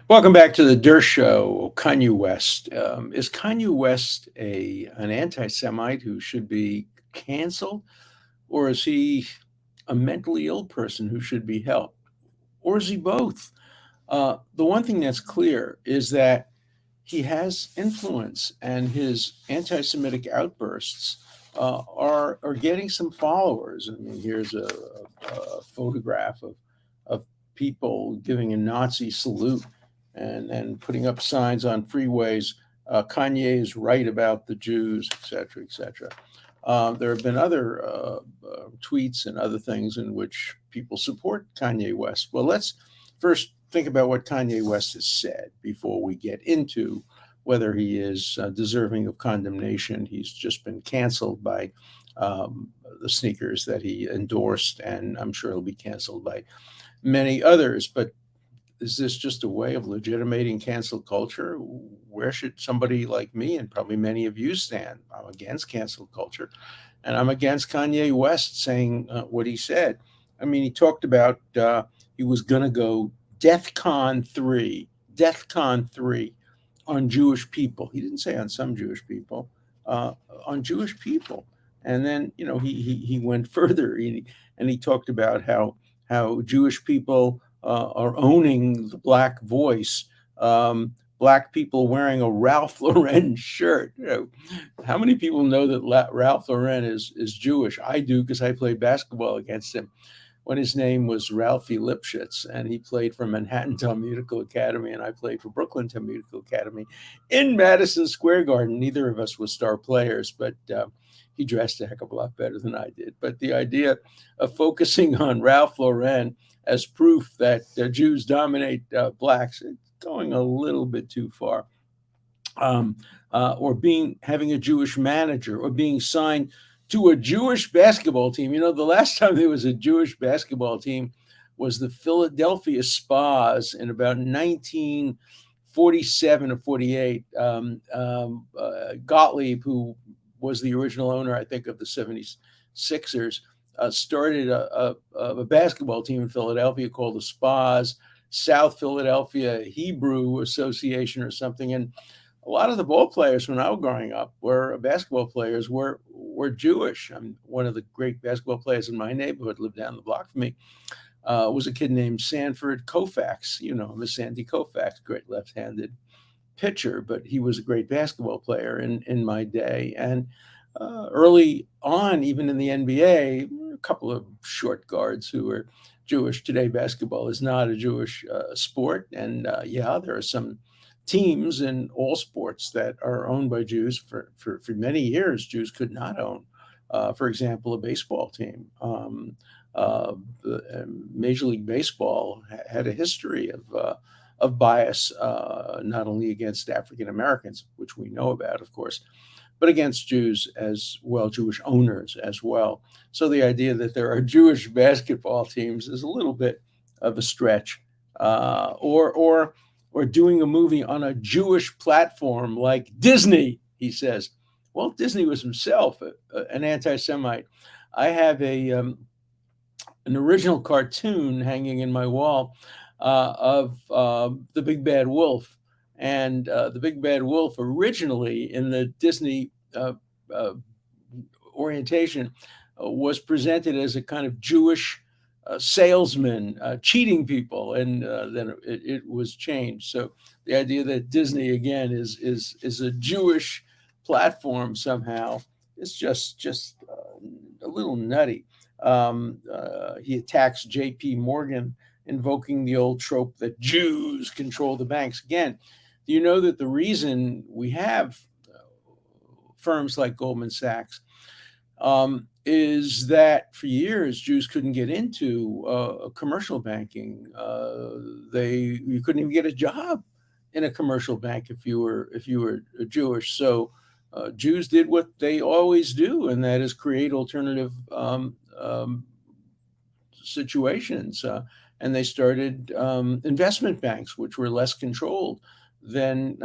Welcome back to the Dershow. Kanye West. Is Kanye West an anti-Semite who should be canceled, or is he a mentally ill person who should be helped, or is he both? The one thing that's clear is that he has influence, and his anti-Semitic outbursts are getting some followers. I mean, here's a photograph of people giving a Nazi salute and putting up signs on freeways. Kanye is right about the Jews, et cetera, et cetera. There have been other tweets and other things in which people support Kanye West. Well, let's first think about what Kanye West has said before we get into whether he is deserving of condemnation. He's just been canceled by the sneakers that he endorsed, and I'm sure he'll be canceled by many others. But is this just a way of legitimating cancel culture? Where should somebody like me and probably many of you stand? I'm against cancel culture, and I'm against Kanye West saying what he said. I mean, he talked about he was going to go DEFCON 3 on Jewish people. He didn't say on some Jewish people, uh, on Jewish people. And then, he went further, and he talked about how Jewish people are owning the black voice. Black people wearing a Ralph Lauren shirt. How many people know that Ralph Lauren is Jewish? I do because I played basketball against him when his name was Ralphie Lipschitz, and he played for Manhattan Musical Academy, and I played for Brooklyn Musical Academy in Madison Square Garden. Neither of us were star players, but he dressed a heck of a lot better than I did. But the idea of focusing on Ralph Lauren as proof that Jews dominate blacks, it's going a little bit too far. Or being having a Jewish manager, or being signed to a Jewish basketball team. The last time there was a Jewish basketball team was the Philadelphia Spas in about 1947 or 48. Gottlieb, who was the original owner, I think, of the 76ers, started a basketball team in Philadelphia called the Spas, South Philadelphia Hebrew Association or something. And a lot of the ball players when I was growing up were basketball players were Jewish. One of the great basketball players in my neighborhood lived down the block from me. Was a kid named Sanford Koufax. You know him as Sandy Koufax, great left-handed pitcher, but he was a great basketball player in my day. And early on, even in the NBA, a couple of short guards who were Jewish. Today, basketball is not a Jewish sport, and there are some teams in all sports that are owned by Jews. For many years, Jews could not own, for example, a baseball team. Major League Baseball had a history of bias, not only against African Americans, which we know about, of course, but against Jews as well, Jewish owners as well. So the idea that there are Jewish basketball teams is a little bit of a stretch. Or doing a movie on a Jewish platform like Disney, he says. Walt Disney was himself an anti-Semite. I have an original cartoon hanging in my wall of the Big Bad Wolf. And the Big Bad Wolf, originally in the Disney uh, orientation, was presented as a kind of Jewish salesman cheating people, and then it was changed. So the idea that Disney again is a Jewish platform somehow is just a little nutty. He attacks J.P. Morgan, invoking the old trope that Jews control the banks. Again, do you know that the reason we have firms like Goldman Sachs is that for years Jews couldn't get into commercial banking. You couldn't even get a job in a commercial bank if you were Jewish. So Jews did what they always do, and that is create alternative situations. And they started investment banks, which were less controlled than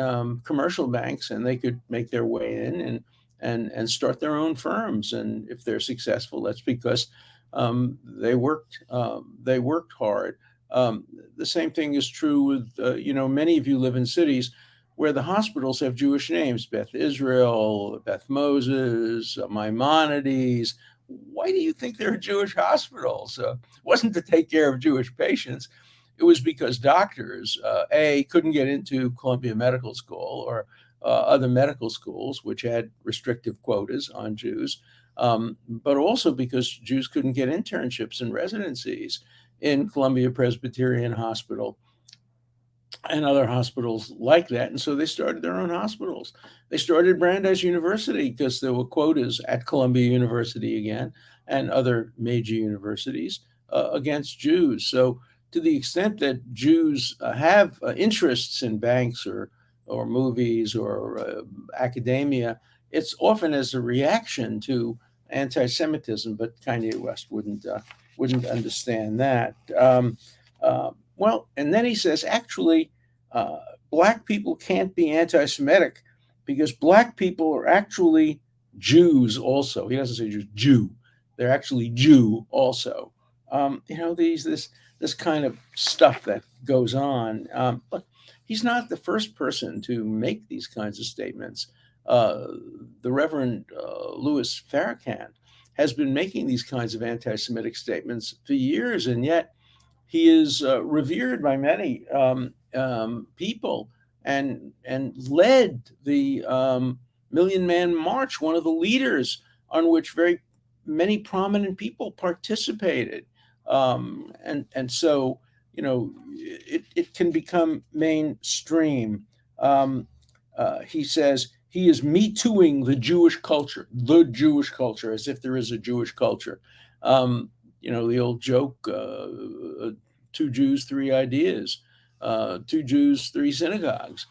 commercial banks, and they could make their way in and start their own firms. And if they're successful, that's because they worked hard. Um, the same thing is true with, many of you live in cities where the hospitals have Jewish names: Beth Israel, Beth Moses, Maimonides. Why do you think there are Jewish hospitals? It wasn't to take care of Jewish patients. It was because doctors, A, couldn't get into Columbia Medical School or other medical schools, which had restrictive quotas on Jews, but also because Jews couldn't get internships and residencies in Columbia Presbyterian Hospital and other hospitals like that. And so they started their own hospitals. They started Brandeis University because there were quotas at Columbia University again and other major universities against Jews. So to the extent that Jews have interests in banks or movies or academia, it's often as a reaction to anti-Semitism. But Kanye West wouldn't understand that. Well, and then he says, actually, uh, black people can't be anti-Semitic because black people are actually Jews also. He doesn't say just Jew; they're actually Jew also. This kind of stuff that goes on. Look, he's not the first person to make these kinds of statements. Uh, the Reverend Louis Farrakhan has been making these kinds of anti-Semitic statements for years, and yet he is revered by many people and led the Million Man March, one of the leaders on which very many prominent people participated. And so, it can become mainstream. He says he is me tooing the Jewish culture, as if there is a Jewish culture. The old joke, two Jews, three ideas, two Jews, three synagogues.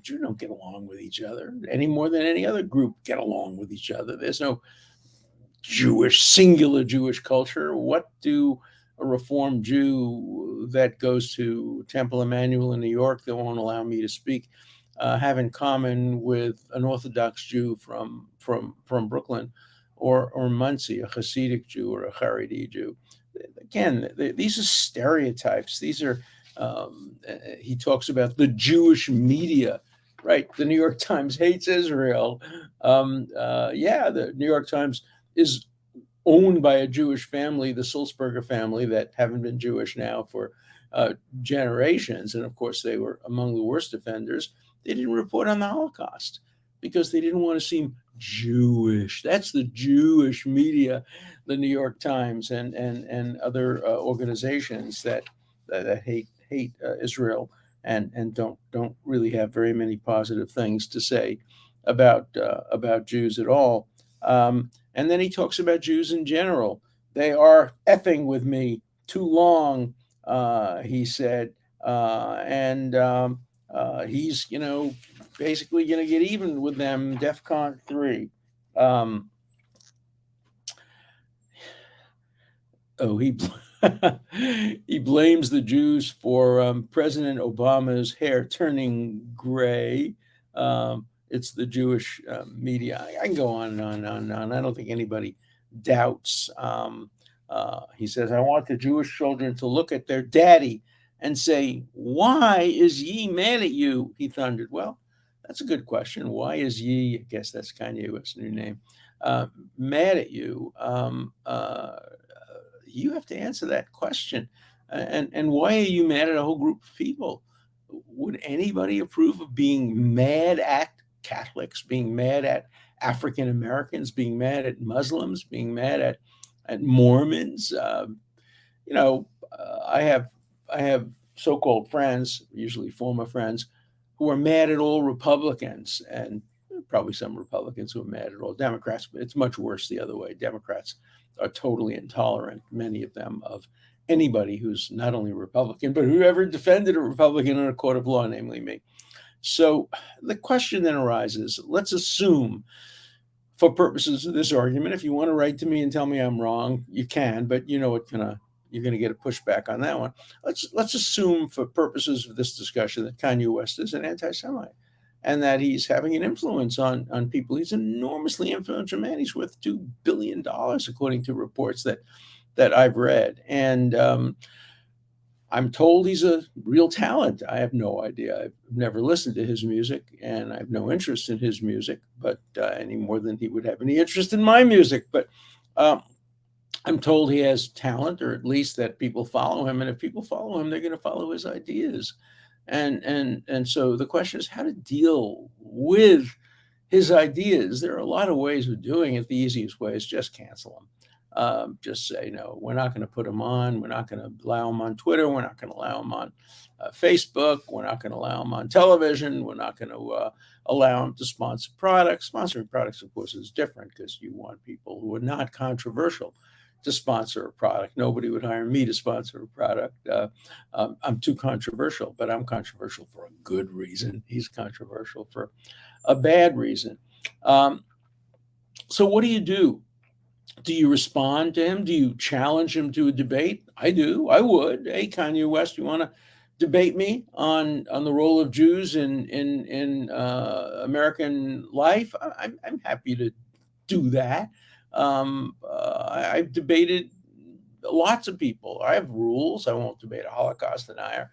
Jews don't get along with each other any more than any other group get along with each other. There's no singular Jewish culture. What do a Reformed Jew that goes to Temple Emmanuel in New York that won't allow me to speak have in common with an Orthodox Jew from Brooklyn or Muncie, a Hasidic Jew or a Haredi Jew? Again, these are stereotypes. These are he talks about the Jewish media. Right, the New York Times hates Israel. Yeah, the New York Times is owned by a Jewish family, the Sulzberger family, that haven't been Jewish now for generations. And of course, they were among the worst offenders. They didn't report on the Holocaust because they didn't want to seem Jewish. That's the Jewish media, the New York Times and other organizations that hate Israel and don't really have very many positive things to say about Jews at all. And then he talks about Jews in general. They are effing with me too long, he said. And he's, basically going to get even with them, DEFCON 3. Um, oh, he he blames the Jews for President Obama's hair turning gray. It's the Jewish media. I can go on and on and on and on. I don't think anybody doubts. He says, I want the Jewish children to look at their daddy and say, why is ye mad at you? He thundered. Well, that's a good question. Why is ye, I guess that's Kanye West's new name, mad at you? You have to answer that question. And why are you mad at a whole group of people? Would anybody approve of being mad at Catholics, being mad at African Americans, being mad at Muslims, being mad at Mormons? I have so-called friends, usually former friends, who are mad at all Republicans, and probably some Republicans who are mad at all Democrats. But it's much worse the other way. Democrats are totally intolerant, many of them, of anybody who's not only Republican, but who ever defended a Republican in a court of law, namely me. So the question then arises, let's assume, for purposes of this argument, if you want to write to me and tell me I'm wrong, you can, but you're going to get a pushback on that one. Let's assume, for purposes of this discussion, that Kanye West is an anti-Semite and that he's having an influence on people. He's an enormously influential man. He's worth $2 billion, according to reports that I've read. And I'm told he's a real talent. I have no idea. I've never listened to his music, and I have no interest in his music, but any more than he would have any interest in my music. But um, I'm told he has talent, or at least that people follow him, and if people follow him, they're going to follow his ideas. And so the question is how to deal with his ideas. There are a lot of ways of doing it. The easiest way is just cancel him. Just say, no, we're not going to put him on. We're not going to allow him on Twitter. We're not going to allow him on Facebook. We're not going to allow him on television. We're not going to allow him to sponsor products. Sponsoring products, of course, is different because you want people who are not controversial to sponsor a product. Nobody would hire me to sponsor a product. I'm too controversial, but I'm controversial for a good reason. He's controversial for a bad reason. Um, so, what do you do? Do you respond to him? Do you challenge him to a debate? I do. I would. Hey, Kanye West, you want to debate me on the role of Jews in American life? I'm happy to do that. I've debated lots of people. I have rules. I won't debate a Holocaust denier.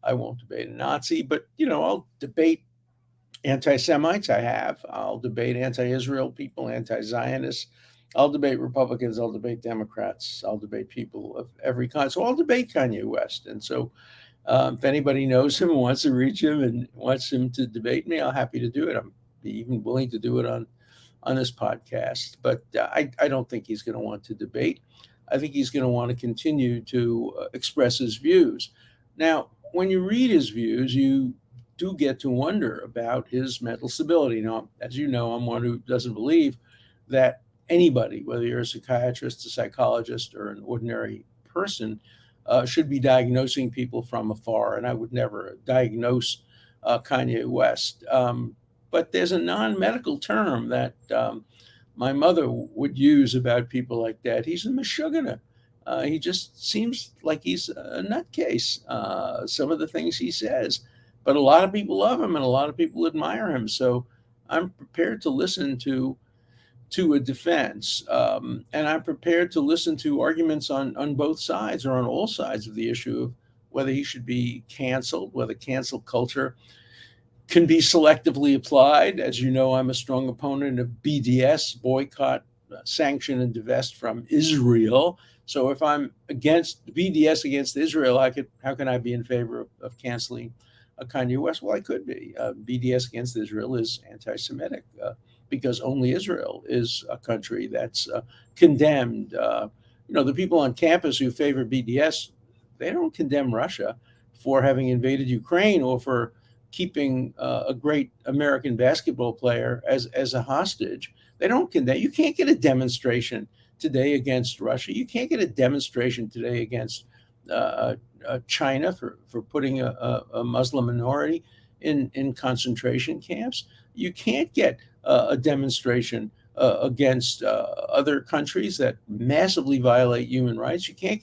I won't debate a Nazi, but I'll debate anti-Semites. I have. I'll debate anti-Israel people, anti-Zionists. I'll debate Republicans. I'll debate Democrats. I'll debate people of every kind. So I'll debate Kanye West. And so if anybody knows him and wants to reach him and wants him to debate me, I'm happy to do it. I'm even willing to do it on this podcast. But I don't think he's going to want to debate. I think he's going to want to continue to express his views. Now, when you read his views, you do get to wonder about his mental stability. Now, as you know, I'm one who doesn't believe that anybody, whether you're a psychiatrist, a psychologist, or an ordinary person, should be diagnosing people from afar. And I would never diagnose Kanye West. But there's a non medical term that my mother would use about people like that. He's a Meshuggah. He just seems like he's a nutcase. Some of the things he says, but a lot of people love him and a lot of people admire him. So I'm prepared to listen to a defense, and I'm prepared to listen to arguments on both sides or on all sides of the issue of whether he should be canceled, whether cancel culture can be selectively applied. As you know, I'm a strong opponent of BDS, boycott, sanction, and divest from Israel. So if I'm against BDS against Israel, how can I be in favor of canceling Kanye West? Well, I could be. BDS against Israel is anti-Semitic because only Israel is a country that's condemned. The people on campus who favor BDS, they don't condemn Russia for having invaded Ukraine or for keeping a great American basketball player as a hostage. They don't condemn. You can't get a demonstration today against Russia. You can't get a demonstration today against China for putting a Muslim minority in concentration camps. You can't get a demonstration against other countries that massively violate human rights. You can't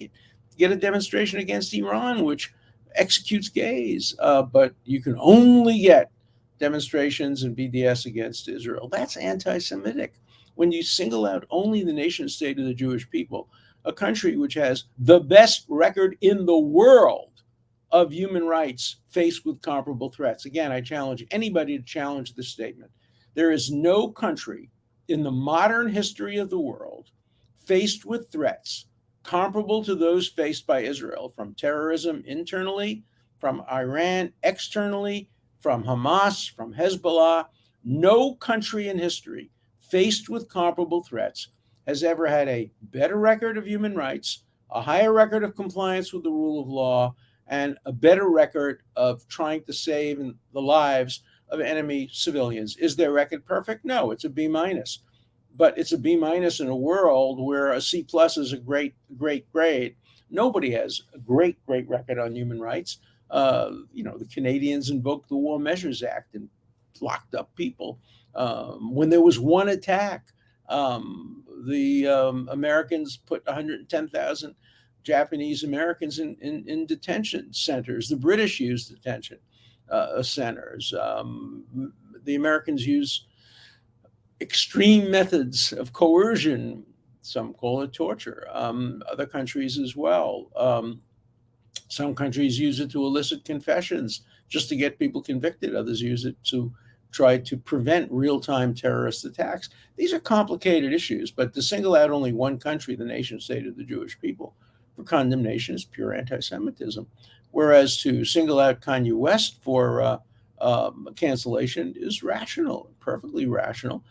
get a demonstration against Iran, which executes gays, but you can only get demonstrations and BDS against Israel. That's anti-Semitic. When you single out only the nation state of the Jewish people, a country which has the best record in the world of human rights faced with comparable threats. Again, I challenge anybody to challenge this statement. There is no country in the modern history of the world faced with threats comparable to those faced by Israel from terrorism internally, from Iran externally, from Hamas, from Hezbollah. No country in history faced with comparable threats has ever had a better record of human rights, a higher record of compliance with the rule of law, and a better record of trying to save the lives of enemy civilians. Is their record perfect? No, it's a B minus. But it's a B minus in a world where a C plus is a great grade. Nobody has a great record on human rights. The Canadians invoked the War Measures Act and locked up people. When there was one attack, the Americans put 110,000 Japanese Americans in detention centers. The British used detention centers. The Americans use extreme methods of coercion. Some call it torture. Other countries as well. Some countries use it to elicit confessions just to get people convicted. Others use it to try to prevent real time terrorist attacks. These are complicated issues, but to single out only one country, the nation state of the Jewish people, for condemnation is pure anti Semitism. Whereas to single out Kanye West for cancellation is rational, perfectly rational.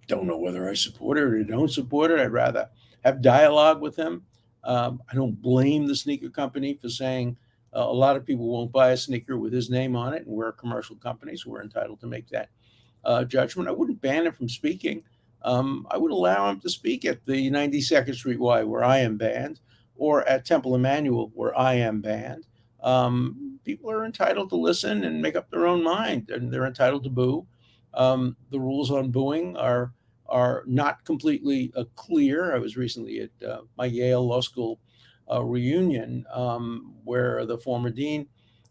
Don't know whether I support it or don't support it. I'd rather have dialogue with him. I don't blame the sneaker company for saying a lot of people won't buy a sneaker with his name on it, and we're a commercial company, so we're entitled to make that judgment. I wouldn't ban him from speaking. I would allow him to speak at the 92nd Street Y, where I am banned, or at Temple Emmanuel, where I am banned. People are entitled to listen and make up their own mind, and they're entitled to boo. The rules on booing are not completely clear. I was recently at my Yale Law School reunion where the former dean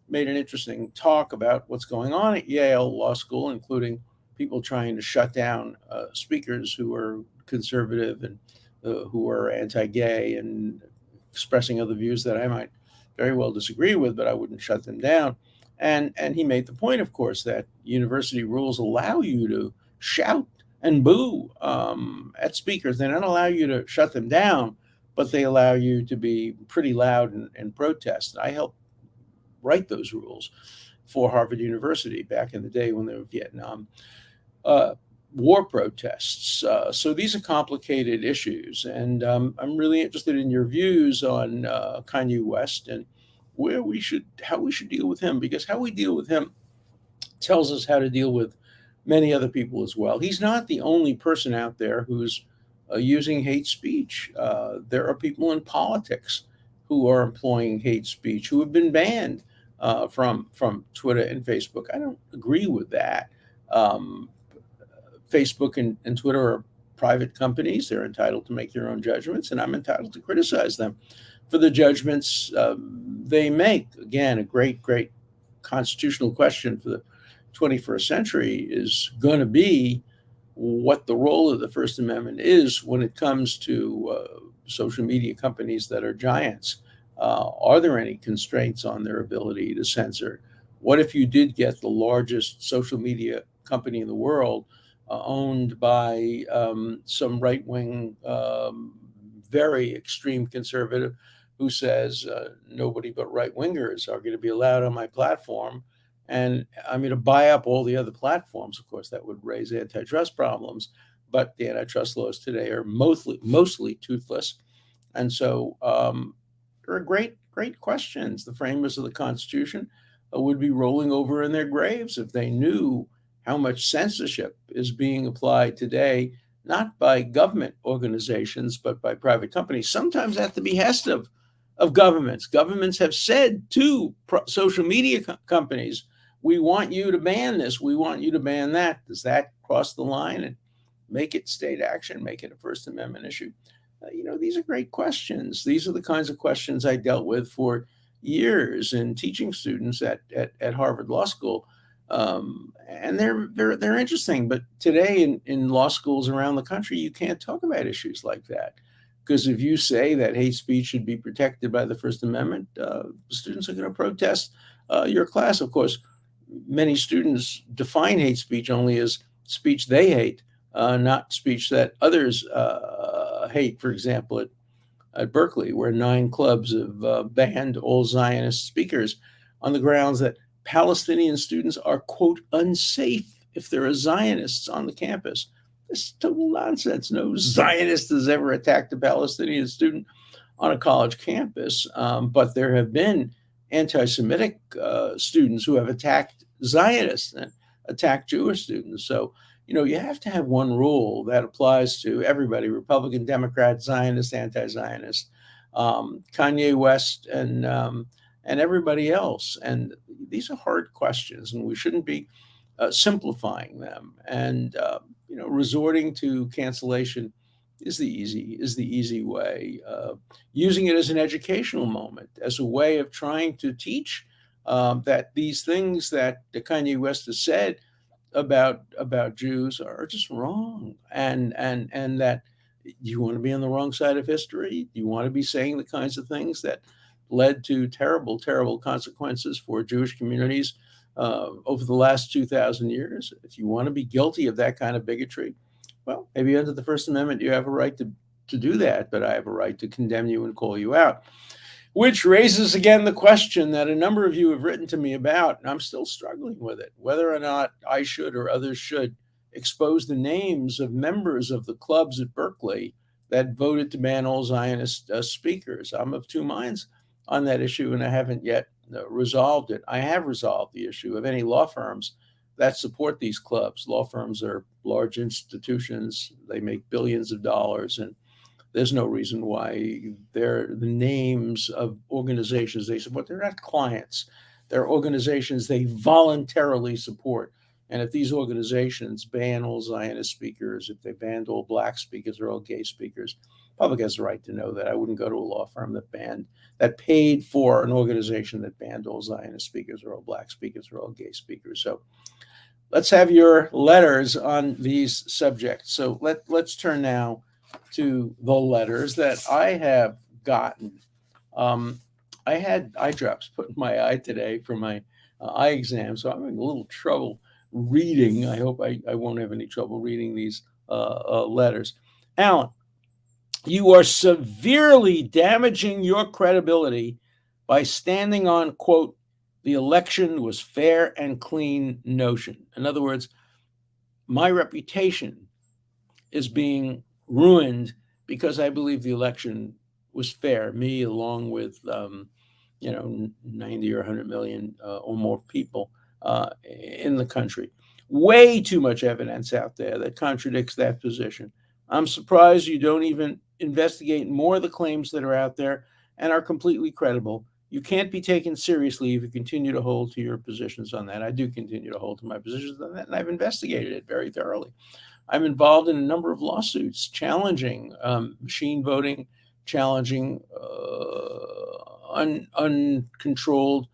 made an interesting talk about what's going on at Yale Law School, including people trying to shut down speakers who are conservative and who are anti-gay and expressing other views that I might very well disagree with, but I wouldn't shut them down. And he made the point, of course, that university rules allow you to shout and boo at speakers. They don't allow you to shut them down, but they allow you to be pretty loud and protest. I helped write those rules for Harvard University back in the day when there were Vietnam uh, war protests. So these are complicated issues, and I'm really interested in your views on Kanye West and how we should deal with him, because how we deal with him tells us how to deal with many other people as well. He's not the only person out there who's using hate speech. There are people in politics who are employing hate speech who have been banned from Twitter and Facebook. I don't agree with that. Um, Facebook and Twitter are private companies. They're entitled to make their own judgments, and I'm entitled to criticize them for the judgments they make. Again, a great constitutional question for the 21st century is going to be what the role of the First Amendment is when it comes to social media companies that are giants. Are there any constraints on their ability to censor? What if you did get the largest social media company in the world owned by some right wing, very extreme conservative who says nobody but right wingers are going to be allowed on my platform? And I'm going to buy up all the other platforms. Of course, that would raise antitrust problems, but the antitrust laws today are mostly toothless. And so there are great questions. The framers of the Constitution would be rolling over in their graves if they knew how much censorship is being applied today, not by government organizations, but by private companies, sometimes at the behest of governments. Governments have said to social media companies, we want you to ban this, we want you to ban that. Does that cross the line and make it state action, make it a First Amendment issue? These are great questions. These are the kinds of questions I dealt with for years in teaching students at Harvard Law School. And they're interesting. But today in law schools around the country, you can't talk about issues like that. Because if you say that hate speech should be protected by the First Amendment, students are going to protest your class. Of course, many students define hate speech only as speech they hate, not speech that others hate. For example, at Berkeley, where 9 clubs have banned all Zionist speakers on the grounds that Palestinian students are, quote, unsafe if there are Zionists on the campus. This is total nonsense. No Zionist has ever attacked a Palestinian student on a college campus, but there have been anti Semitic students who have attacked Zionists and attacked Jewish students. So, you have to have one rule that applies to everybody: Republican, Democrat, Zionist, anti Zionist, Kanye West, and everybody else. And these are hard questions, and we shouldn't be simplifying them. And resorting to cancellation is the easy way. Using it as an educational moment, as a way of trying to teach that these things that Kanye West has said about Jews are just wrong, and that you want to be on the wrong side of history. You want to be saying the kinds of things that led to terrible, terrible consequences for Jewish communities over the last 2,000 years. If you want to be guilty of that kind of bigotry, well, maybe under the First Amendment you have a right to do that, but I have a right to condemn you and call you out. Which raises again the question that a number of you have written to me about, and I'm still struggling with it, whether or not I should or others should expose the names of members of the clubs at Berkeley that voted to ban all Zionist speakers. I'm of two minds on that issue, and I haven't yet resolved it. I have resolved the issue of any law firms that support these clubs. Law firms are large institutions. They make billions of dollars, and there's no reason why they're the names of organizations they support. They're not clients. They're organizations they voluntarily support. And if these organizations ban all Zionist speakers, if they banned all black speakers or all gay speakers, the public has the right to know that. I wouldn't go to a law firm that paid for an organization that banned all Zionist speakers or all black speakers or all gay speakers. So let's have your letters on these subjects. So let's turn now to the letters that I have gotten. I had eye drops put in my eye today for my eye exam, so I'm having a little trouble reading. I hope I won't have any trouble reading these letters. Alan, you are severely damaging your credibility by standing on, quote, the election was fair and clean notion. In other words, my reputation is being ruined because I believe the election was fair. Me, along with 90 or 100 million or more people in the country. Way too much evidence out there that contradicts that position. I'm surprised you don't even investigate more of the claims that are out there and are completely credible. You can't be taken seriously if you continue to hold to your positions on that. I do continue to hold to my positions on that, and I've investigated it very thoroughly. I'm involved in a number of lawsuits challenging machine voting, challenging uncontrolled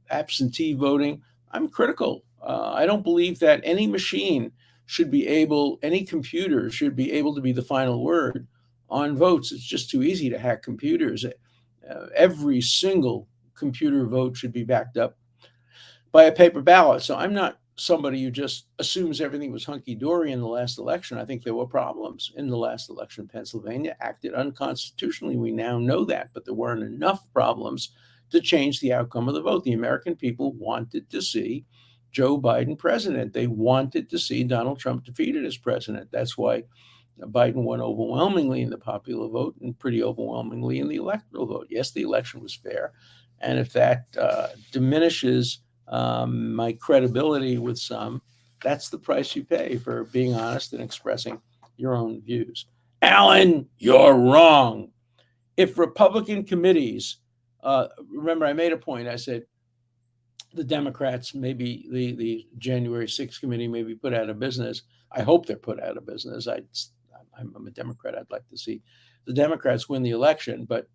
absentee voting. I'm critical. I don't believe that any computer should be able to be the final word on votes. It's just too easy to hack computers. Every single computer vote should be backed up by a paper ballot. So I'm not somebody who just assumes everything was hunky-dory in the last election. I think there were problems in the last election. Pennsylvania acted unconstitutionally. We now know that, but there weren't enough problems to change the outcome of the vote. The American people wanted to see Joe Biden president. They wanted to see Donald Trump defeated as president. That's why Biden won overwhelmingly in the popular vote and pretty overwhelmingly in the electoral vote. Yes, the election was fair. And if that diminishes my credibility with some, that's the price you pay for being honest and expressing your own views. Alan, you're wrong. If Republican committees, remember I made a point, I said the Democrats, maybe the January 6th committee may be put out of business. I hope they're put out of business. I'm a Democrat. I'd like to see the Democrats win the election, but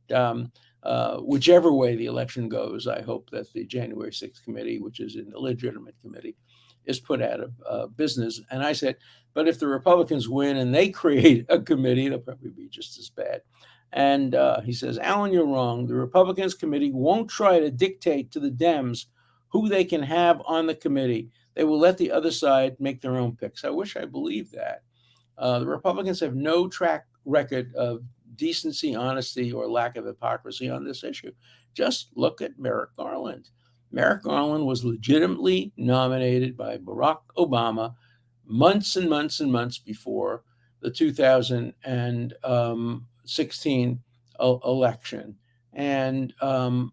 whichever way the election goes, I hope that the January 6th committee, which is an illegitimate committee, is put out of business. And I said, but if the Republicans win and they create a committee, it'll probably be just as bad. And he says, Alan, you're wrong. The Republicans committee won't try to dictate to the Dems who they can have on the committee. They will let the other side make their own picks. I wish I believed that. The Republicans have no track record of decency, honesty, or lack of hypocrisy on this issue. Just look at Merrick Garland. Merrick Garland was legitimately nominated by Barack Obama months and months and months before the 2016 election. And the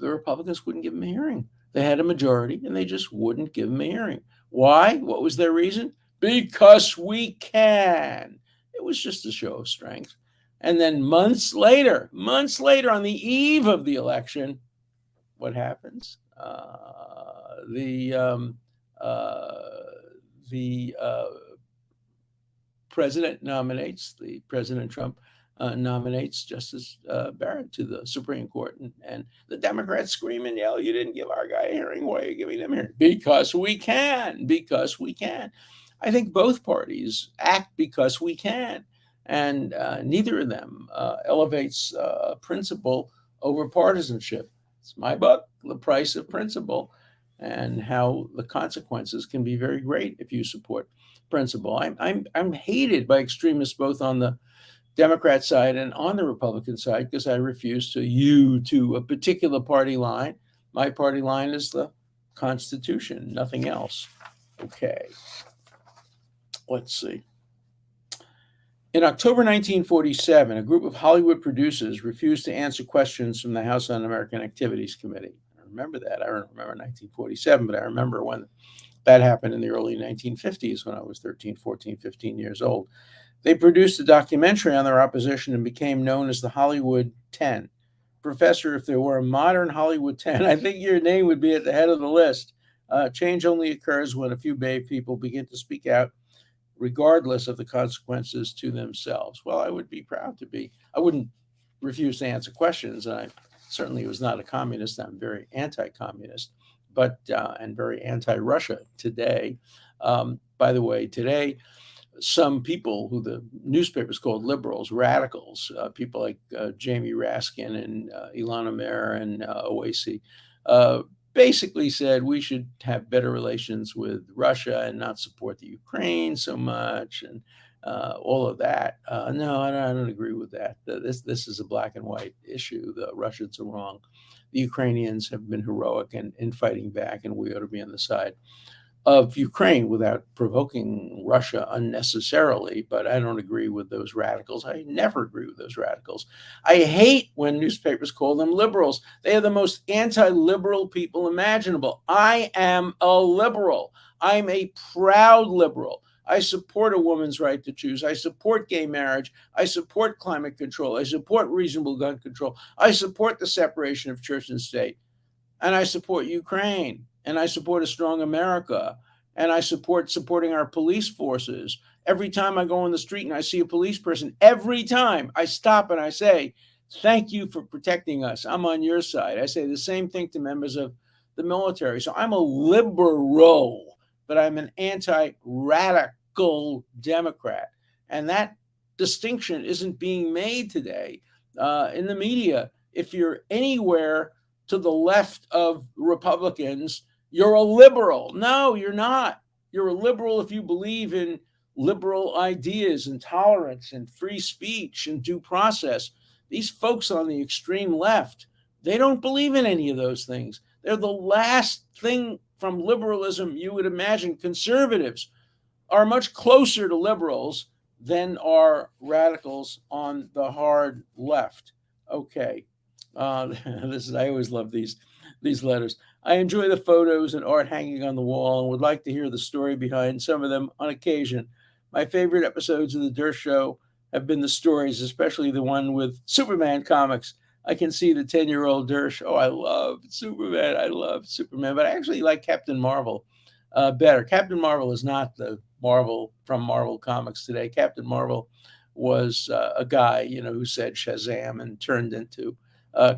Republicans wouldn't give him a hearing. They had a majority, and they just wouldn't give him a hearing. Why? What was their reason? Because we can. It was just a show of strength. And then months later, on the eve of the election, what happens? The president nominates, President Trump nominates Justice Barrett to the Supreme Court. And the Democrats scream and yell, you didn't give our guy a hearing. Why are you giving them a hearing? Because we can. Because we can. I think both parties act because we can. And neither of them elevates principle over partisanship. It's my book, The Price of Principle, and how the consequences can be very great if you support principle. I'm hated by extremists both on the Democrat side and on the Republican side because I refuse to hew to a particular party line. My party line is the Constitution, nothing else. Okay, let's see. In October 1947, a group of Hollywood producers refused to answer questions from the House Un-American Activities Committee. I remember that. I don't remember 1947, but I remember when that happened in the early 1950s when I was 13, 14, 15 years old. They produced a documentary on their opposition and became known as the Hollywood 10. Professor, if there were a modern Hollywood 10, I think your name would be at the head of the list. Change only occurs when a few brave people begin to speak out regardless of the consequences to themselves. Well, I would be proud to be. I wouldn't refuse to answer questions. And I certainly was not a communist. I'm very anti-communist, but and very anti-Russia today. By the way, today, some people who the newspapers called liberals, radicals, people like Jamie Raskin and Ilana Meir and Oasis, basically said we should have better relations with Russia and not support the Ukraine so much and all of that. No, I don't agree with that. This is a black and white issue. The Russians are wrong. The Ukrainians have been heroic in fighting back, and we ought to be on the side of Ukraine without provoking Russia unnecessarily. But I don't agree with those radicals. I never agree with those radicals. I hate when newspapers call them liberals. They are the most anti-liberal people imaginable. I am a liberal. I'm a proud liberal. I support a woman's right to choose. I support gay marriage. I support climate control. I support reasonable gun control. I support the separation of church and state. And I support Ukraine. And I support a strong America. And I support supporting our police forces. Every time I go on the street and I see a police person, every time I stop and I say, thank you for protecting us. I'm on your side. I say the same thing to members of the military. So I'm a liberal, but I'm an anti-radical Democrat. And that distinction isn't being made today in the media. If you're anywhere to the left of Republicans, you're a liberal. No, you're not. You're a liberal if you believe in liberal ideas and tolerance and free speech and due process. These folks on the extreme left, they don't believe in any of those things. They're the last thing from liberalism you would imagine. Conservatives are much closer to liberals than are radicals on the hard left. Okay. I always love these letters. I enjoy the photos and art hanging on the wall and would like to hear the story behind some of them on occasion. My favorite episodes of the Dershow have been the stories, especially the one with Superman comics. I can see the 10-year-old Dersh. Oh, I love Superman. I love Superman, but I actually like Captain Marvel better. Captain Marvel is not the Marvel from Marvel Comics today. Captain Marvel was a guy, who said Shazam and turned into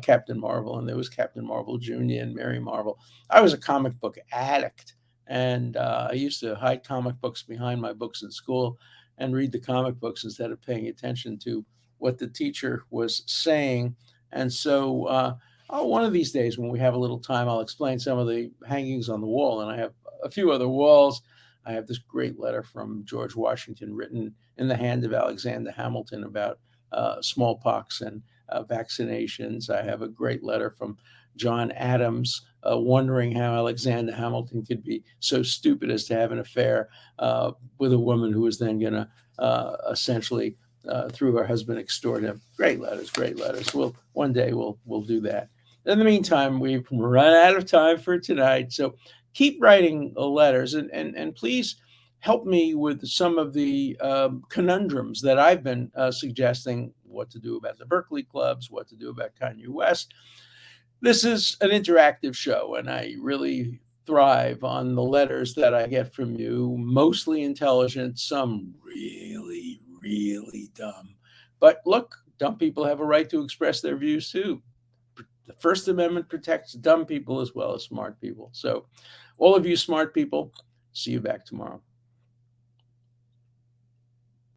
Captain Marvel, and there was Captain Marvel Jr. and Mary Marvel. I was a comic book addict, and I used to hide comic books behind my books in school and read the comic books instead of paying attention to what the teacher was saying. And so one of these days when we have a little time, I'll explain some of the hangings on the wall, and I have a few other walls. I have this great letter from George Washington written in the hand of Alexander Hamilton about smallpox and vaccinations. I have a great letter from John Adams wondering how Alexander Hamilton could be so stupid as to have an affair with a woman who was then going to essentially, through her husband, extort him. Great letters, great letters. One day we'll do that. In the meantime, we've run out of time for tonight. So keep writing letters and please help me with some of the conundrums that I've been suggesting, what to do about the Berkeley clubs, what to do about Kanye West. This is an interactive show, and I really thrive on the letters that I get from you, mostly intelligent, some really, really dumb. But look, dumb people have a right to express their views too. The First Amendment protects dumb people as well as smart people. So all of you smart people, see you back tomorrow.